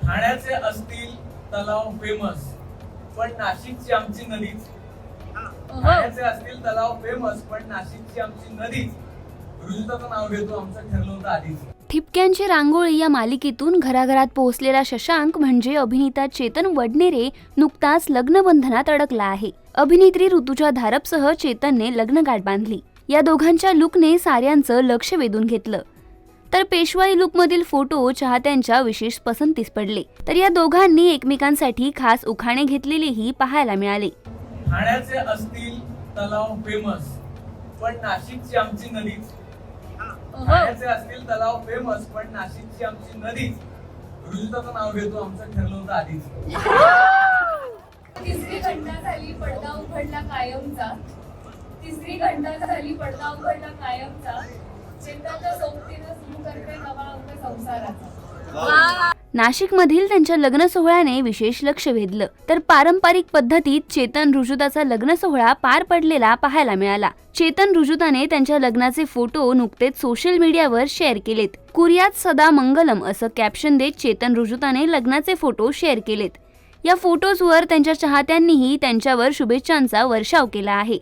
ठाण्याचे असतील तलाव फेमस, पण नाशिकची आमची नदीच. ठाण्याचे असतील तलाव फेमस, पण नाशिकची आमची नदीच. रुजुताचं नाव घेतो, आमचं ठरलं होतं आधीच. ठिपक्यांची रांगोळी या मालिकेतून घराघरात पोहोचलेला शशांक म्हणजे अभिनेता चेतन वडनेरे नुकताच लग्नबंधनात अडकला आहे. अभिनेत्री ऋतुजा धारपसह चेतनने लग्नगाठ बांधली. या दोघांच्या लुकने साऱ्यांचं लक्ष वेधून घेतलं. तर पेशवाई लुकमधील फोटो चाहत्यांच्या विशेष पसंतीस पडले. तर या दोघांनी एकमेकांसाठी खास उखाणे घेतलेलेही पाहायला मिळाले. ठाण्याचे असतील तलाव फेमस, पण नाशिकची आमची नदीच. ठाण्याचे असतील तलाव फेमस, पण नाशिकची आमची नदीच. रुजुताचं नाव घेतो, आमचं ठरलं होतं आधीच. तिसरी घंटा झाली पडदा उघडला कायमचा. तिसरी घंटा झाली पडदा उघडला कायमचा. चिंताच्या सोबतीनं सुरू करते नवा अंक संसाराचा. नाशिकमधील त्यांच्या लग्न सोहळ्याने विशेष लक्ष वेधलं. तर पारंपरिक पद्धतीत चेतन ऋजुताचा लग्न सोहळा पार पडलेला पाहायला मिळाला. चेतन ऋजुताने त्यांच्या लग्नाचे फोटो नुकतेच सोशल मीडियावर शेअर केलेत. कुर्यात सदा मंगलम असं कॅप्शन देत चेतन ऋजुताने लग्नाचे फोटो शेअर केलेत. या फोटोजवर त्यांच्या चाहत्यांनीही त्यांच्यावर शुभेच्छांचा वर्षाव केला आहे.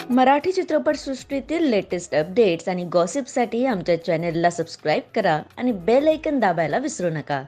मराठी चित्रपटसृष्टीतील लेटेस्ट अपडेट्स आणि गॉसिपसाठी आमच्या चॅनेलला सबस्क्राईब करा आणि बेल ऐकन दाबायला विसरू नका.